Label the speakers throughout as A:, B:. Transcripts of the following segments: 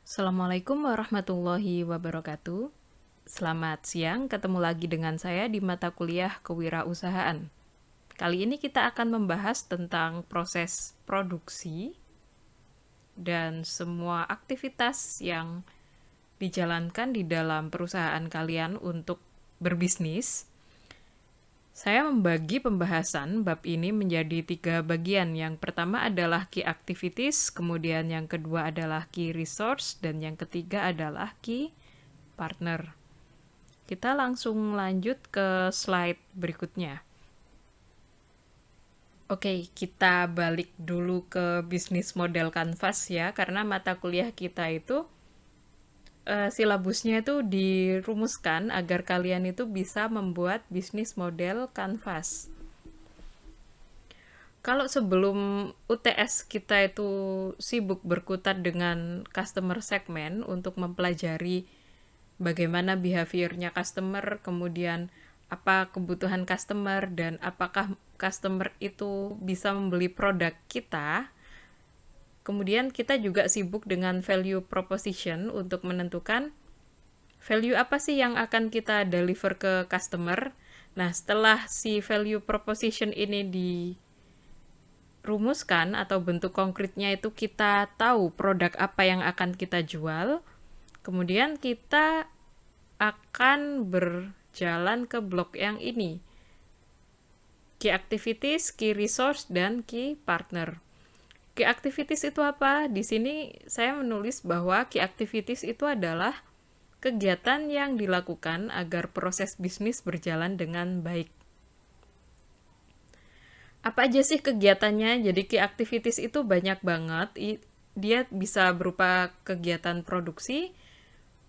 A: Assalamualaikum warahmatullahi wabarakatuh. Selamat siang, ketemu lagi dengan saya di mata kuliah kewirausahaan. Kali ini kita akan membahas tentang proses produksi dan semua aktivitas yang dijalankan di dalam perusahaan kalian untuk berbisnis. Saya membagi pembahasan bab ini menjadi 3 bagian. Yang pertama adalah key activities, kemudian yang kedua adalah key resource, dan yang ketiga adalah key partner. Kita langsung lanjut ke slide berikutnya. Oke, kita balik dulu ke bisnis model Canvas ya, karena mata kuliah kita itu silabusnya itu dirumuskan agar kalian itu bisa membuat bisnis model Canvas. Kalau sebelum UTS kita itu sibuk berkutat dengan customer segment untuk mempelajari bagaimana behaviornya customer, kemudian apa kebutuhan customer, dan apakah customer itu bisa membeli produk kita. Kemudian kita juga sibuk dengan value proposition untuk menentukan value apa sih yang akan kita deliver ke customer. Nah, setelah si value proposition ini dirumuskan atau bentuk konkretnya itu kita tahu produk apa yang akan kita jual, kemudian kita akan berjalan ke blok yang ini. Key activities, key resource, dan key partner. Key activities itu apa? Di sini saya menulis bahwa key activities itu adalah kegiatan yang dilakukan agar proses bisnis berjalan dengan baik. Apa aja sih kegiatannya? Jadi key activities itu banyak banget. Dia bisa berupa kegiatan produksi,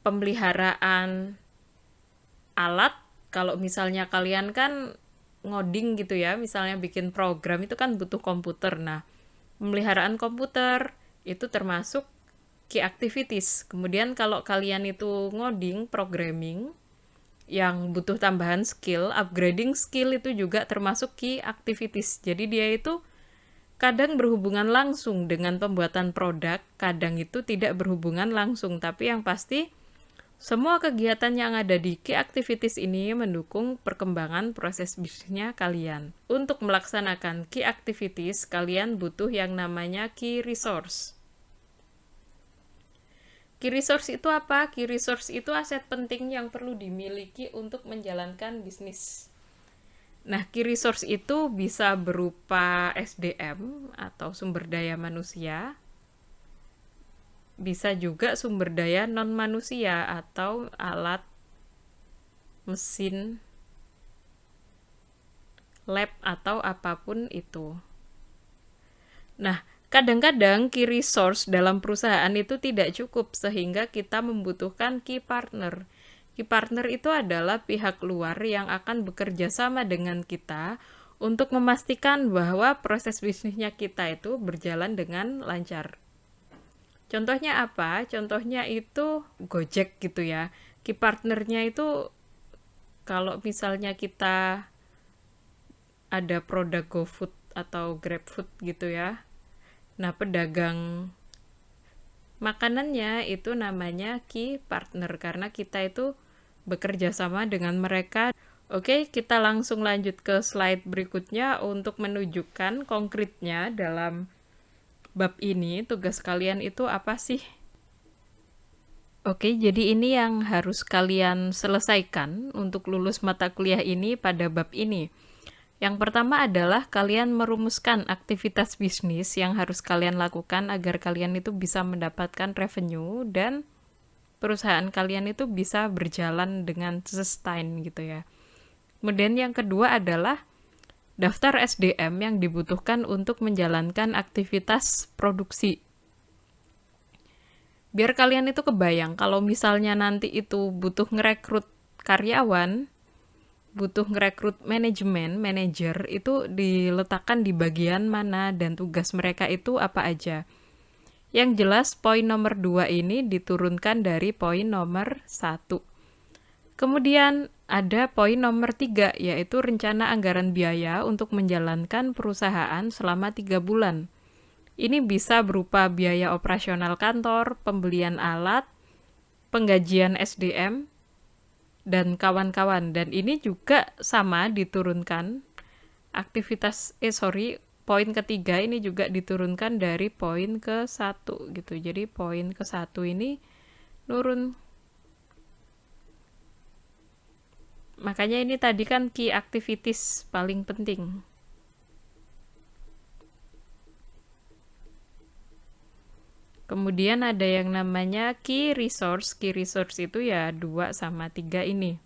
A: pemeliharaan alat. Kalau misalnya kalian kan ngoding gitu ya, misalnya bikin program itu kan butuh komputer. Nah, pemeliharaan komputer itu termasuk key activities. Kemudian kalau kalian itu ngoding, programming, yang butuh tambahan skill, upgrading skill itu juga termasuk key activities. Jadi dia itu kadang berhubungan langsung dengan pembuatan produk, kadang itu tidak berhubungan langsung. Tapi yang pasti, semua kegiatan yang ada di key activities ini mendukung perkembangan proses bisnisnya kalian. Untuk melaksanakan key activities, kalian butuh yang namanya key resource. Key resource itu apa? Key resource itu aset penting yang perlu dimiliki untuk menjalankan bisnis. Nah, key resource itu bisa berupa SDM atau sumber daya manusia, bisa juga sumber daya non-manusia atau alat, mesin, lab, atau apapun itu. Nah, kadang-kadang key resource dalam perusahaan itu tidak cukup sehingga kita membutuhkan key partner. Key partner itu adalah pihak luar yang akan bekerja sama dengan kita untuk memastikan bahwa proses bisnisnya kita itu berjalan dengan lancar. Contohnya apa? Contohnya itu Gojek gitu ya. Key partnernya itu kalau misalnya kita ada produk GoFood atau GrabFood gitu ya. Nah, pedagang makanannya itu namanya key partner karena kita itu bekerja sama dengan mereka. Oke, kita langsung lanjut ke slide berikutnya untuk menunjukkan konkretnya dalam bab ini. Tugas kalian itu apa sih? Oke, jadi ini yang harus kalian selesaikan untuk lulus mata kuliah ini pada bab ini. Yang pertama adalah kalian merumuskan aktivitas bisnis yang harus kalian lakukan agar kalian itu bisa mendapatkan revenue dan perusahaan kalian itu bisa berjalan dengan sustain gitu ya. Kemudian yang kedua adalah daftar SDM yang dibutuhkan untuk menjalankan aktivitas produksi. Biar kalian itu kebayang kalau misalnya nanti itu butuh ngerekrut karyawan, butuh ngerekrut manajer itu diletakkan di bagian mana dan tugas mereka itu apa aja. Yang jelas poin nomor 2 ini diturunkan dari poin nomor 1. Kemudian ada poin nomor 3 yaitu rencana anggaran biaya untuk menjalankan perusahaan selama 3 bulan. Ini bisa berupa biaya operasional kantor, pembelian alat, penggajian SDM, dan kawan-kawan. Dan ini juga sama diturunkan poin ketiga ini juga diturunkan dari poin ke satu gitu. Jadi poin ke satu ini nurun. Makanya ini tadi kan key activities paling penting. Kemudian ada yang namanya key resource. Key resource itu ya 2 sama 3 ini.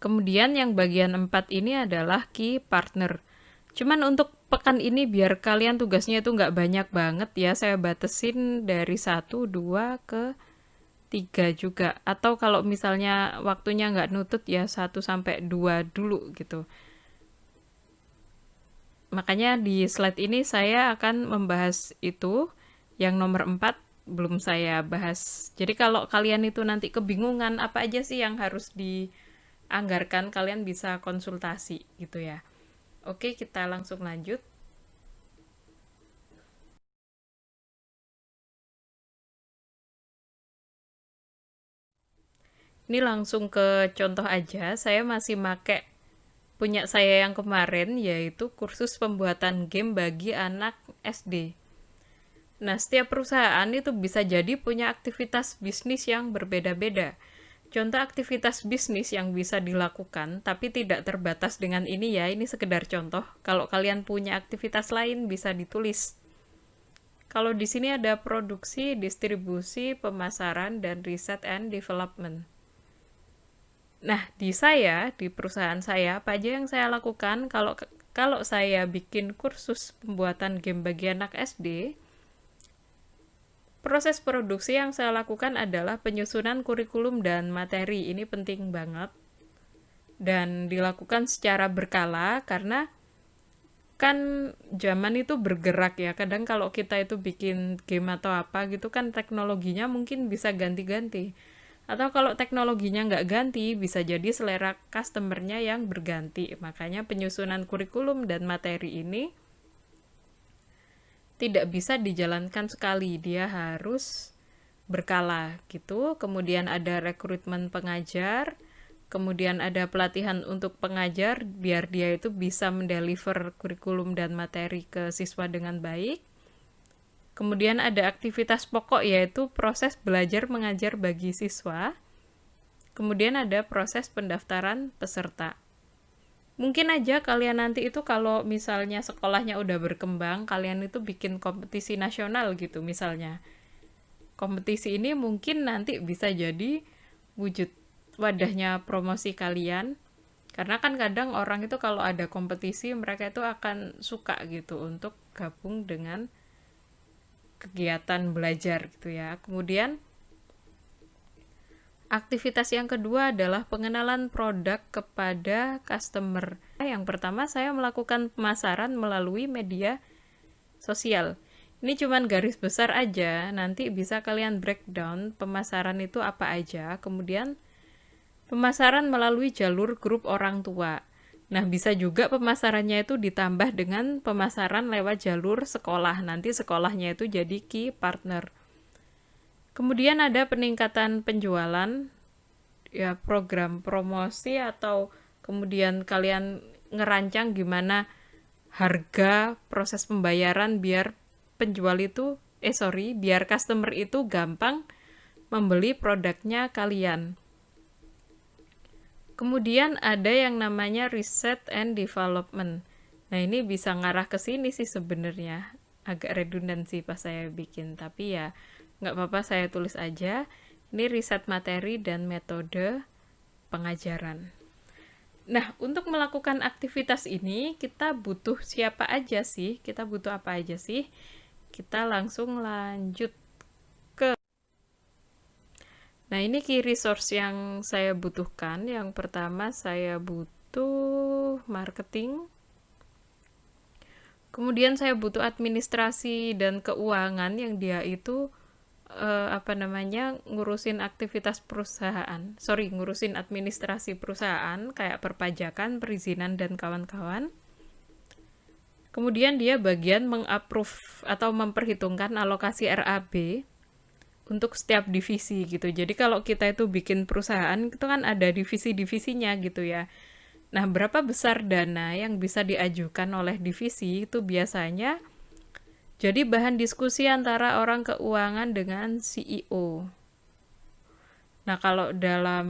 A: Kemudian yang bagian 4 ini adalah key partner. Cuman untuk pekan ini biar kalian tugasnya itu nggak banyak banget ya, saya batasin dari 1, 2 ke 3 juga. Atau kalau misalnya waktunya nggak nutut ya 1 sampai 2 dulu gitu. Makanya di slide ini saya akan membahas itu. Yang nomor 4 belum saya bahas. Jadi kalau kalian itu nanti kebingungan apa aja sih yang harus dianggarkan, kalian bisa konsultasi gitu ya. Oke, kita langsung lanjut. Ini langsung ke contoh aja. Saya masih pakai punya saya yang kemarin, yaitu kursus pembuatan game bagi anak SD. Nah, setiap perusahaan itu bisa jadi punya aktivitas bisnis yang berbeda-beda. Contoh aktivitas bisnis yang bisa dilakukan, tapi tidak terbatas dengan ini ya, ini sekedar contoh. Kalau kalian punya aktivitas lain, bisa ditulis. Kalau di sini ada produksi, distribusi, pemasaran, dan riset and development. Nah, di perusahaan saya, apa aja yang saya lakukan? Kalau saya bikin kursus pembuatan game bagi anak SD, proses produksi yang saya lakukan adalah penyusunan kurikulum dan materi. Ini penting banget. Dan dilakukan secara berkala karena kan zaman itu bergerak ya. Kadang kalau kita itu bikin game atau apa gitu kan teknologinya mungkin bisa ganti-ganti. Atau kalau teknologinya nggak ganti, bisa jadi selera customer-nya yang berganti. Makanya penyusunan kurikulum dan materi ini tidak bisa dijalankan sekali, dia harus berkala gitu. Kemudian ada rekrutmen pengajar, kemudian ada pelatihan untuk pengajar biar dia itu bisa mendeliver kurikulum dan materi ke siswa dengan baik. Kemudian ada aktivitas pokok yaitu proses belajar mengajar bagi siswa. Kemudian ada proses pendaftaran peserta. Mungkin aja kalian nanti itu kalau misalnya sekolahnya udah berkembang, kalian itu bikin kompetisi nasional gitu misalnya. Kompetisi ini mungkin nanti bisa jadi wujud wadahnya promosi kalian. Karena kan kadang orang itu kalau ada kompetisi, mereka itu akan suka gitu untuk gabung dengan kegiatan belajar gitu ya. Kemudian aktivitas yang kedua adalah pengenalan produk kepada customer. Yang pertama saya melakukan pemasaran melalui media sosial. Ini cuman garis besar aja, nanti bisa kalian breakdown pemasaran itu apa aja. Kemudian pemasaran melalui jalur grup orang tua. Nah, bisa juga pemasarannya itu ditambah dengan pemasaran lewat jalur sekolah. Nanti sekolahnya itu jadi key partner. Kemudian ada peningkatan penjualan, ya program promosi atau kemudian kalian ngerancang gimana harga proses pembayaran biar penjual itu, biar customer itu gampang membeli produknya kalian. Kemudian ada yang namanya research and development. Nah, ini bisa ngarah ke sini sih sebenarnya. Agak redundan sih pas saya bikin, tapi ya nggak apa-apa saya tulis aja. Ini riset materi dan metode pengajaran. Nah, untuk melakukan aktivitas ini, kita butuh siapa aja sih? Kita butuh apa aja sih? Kita langsung lanjut. Nah, ini key resource yang saya butuhkan. Yang pertama, saya butuh marketing. Kemudian saya butuh administrasi dan keuangan yang dia itu ngurusin aktivitas perusahaan. Ngurusin administrasi perusahaan kayak perpajakan, perizinan dan kawan-kawan. Kemudian dia bagian mengapprove atau memperhitungkan alokasi RAB untuk setiap divisi gitu. Jadi kalau kita itu bikin perusahaan itu kan ada divisi-divisinya gitu ya. Nah, berapa besar dana yang bisa diajukan oleh divisi itu biasanya jadi bahan diskusi antara orang keuangan dengan CEO. Nah, kalau dalam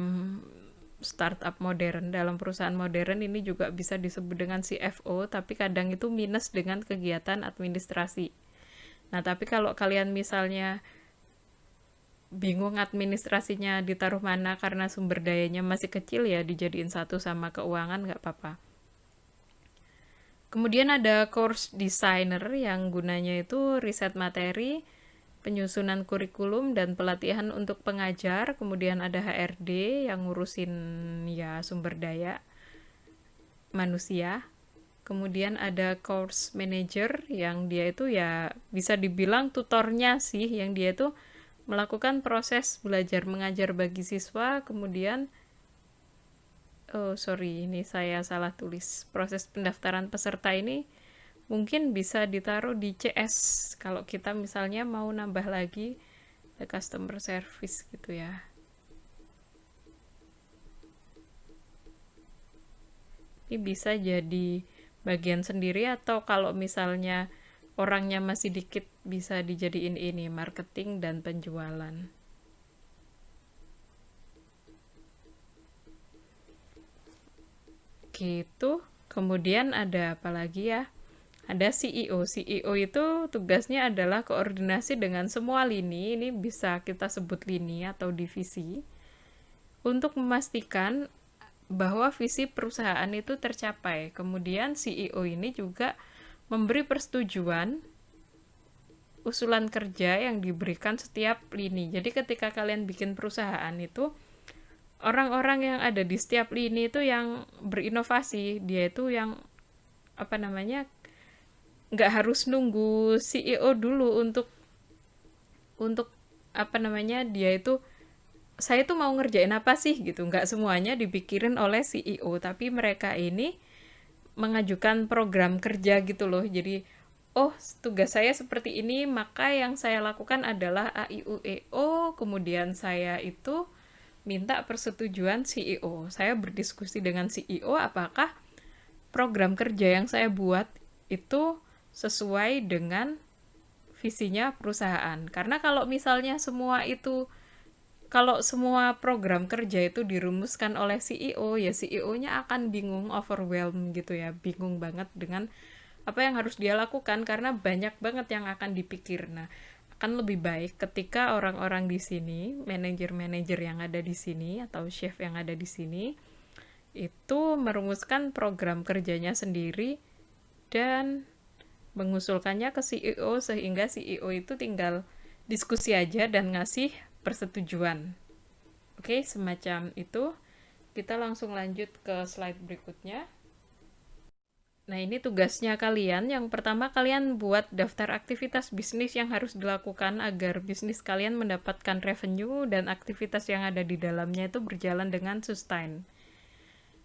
A: startup modern, dalam perusahaan modern ini juga bisa disebut dengan CFO, tapi kadang itu minus dengan kegiatan administrasi. Nah, tapi kalau kalian misalnya bingung administrasinya ditaruh mana karena sumber dayanya masih kecil, ya dijadiin satu sama keuangan nggak apa-apa. Kemudian ada course designer yang gunanya itu riset materi, penyusunan kurikulum dan pelatihan untuk pengajar. Kemudian ada HRD yang ngurusin ya sumber daya manusia. Kemudian ada course manager yang dia itu ya bisa dibilang tutornya sih, yang dia itu melakukan proses belajar mengajar bagi siswa. Kemudian ini saya salah tulis. Proses pendaftaran peserta ini mungkin bisa ditaruh di CS kalau kita misalnya mau nambah lagi customer service gitu ya. Ini bisa jadi bagian sendiri, atau kalau misalnya orangnya masih dikit bisa dijadiin ini marketing dan penjualan. Gitu. Kemudian ada apa lagi ya? Ada CEO. CEO itu tugasnya adalah koordinasi dengan semua lini, ini bisa kita sebut lini atau divisi, untuk memastikan bahwa visi perusahaan itu tercapai. Kemudian CEO ini juga memberi persetujuan usulan kerja yang diberikan setiap lini. Jadi ketika kalian bikin perusahaan itu, orang-orang yang ada di setiap lini itu yang berinovasi, dia itu yang nggak harus nunggu CEO dulu untuk dia itu saya tuh mau ngerjain apa sih gitu. Nggak semuanya dipikirin oleh CEO, tapi mereka ini mengajukan program kerja gitu loh. Jadi, oh tugas saya seperti ini, maka yang saya lakukan adalah A, I, U, E, O. Kemudian saya itu minta persetujuan CEO. Saya berdiskusi dengan CEO apakah program kerja yang saya buat itu sesuai dengan visinya perusahaan. Karena kalau misalnya kalau semua program kerja itu dirumuskan oleh CEO, ya CEO-nya akan bingung, overwhelmed gitu ya, bingung banget dengan apa yang harus dia lakukan karena banyak banget yang akan dipikir. Nah, akan lebih baik ketika orang-orang di sini, manajer-manajer yang ada di sini atau chef yang ada di sini itu merumuskan program kerjanya sendiri dan mengusulkannya ke CEO, sehingga CEO itu tinggal diskusi aja dan ngasih persetujuan. Oke, semacam itu. Kita langsung lanjut ke slide berikutnya. Nah, ini tugasnya kalian. Yang pertama, kalian buat daftar aktivitas bisnis yang harus dilakukan agar bisnis kalian mendapatkan revenue dan aktivitas yang ada di dalamnya itu berjalan dengan sustain.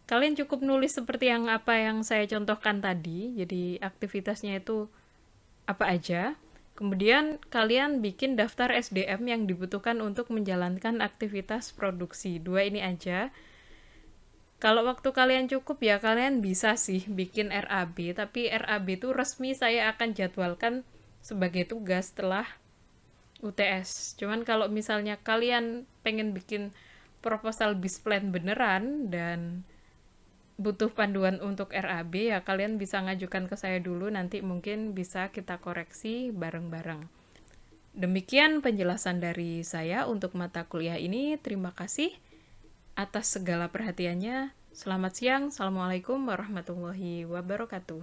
A: Kalian cukup nulis seperti apa yang saya contohkan tadi. Jadi, aktivitasnya itu apa aja. Kemudian kalian bikin daftar SDM yang dibutuhkan untuk menjalankan aktivitas produksi. 2 ini aja. Kalau waktu kalian cukup ya kalian bisa sih bikin RAB, tapi RAB itu resmi saya akan jadwalkan sebagai tugas setelah UTS. Cuman kalau misalnya kalian pengen bikin proposal bisplan beneran dan butuh panduan untuk RAB, ya kalian bisa ngajukan ke saya dulu, nanti mungkin bisa kita koreksi bareng-bareng. Demikian penjelasan dari saya untuk mata kuliah ini. Terima kasih atas segala perhatiannya. Selamat siang. Assalamualaikum warahmatullahi wabarakatuh.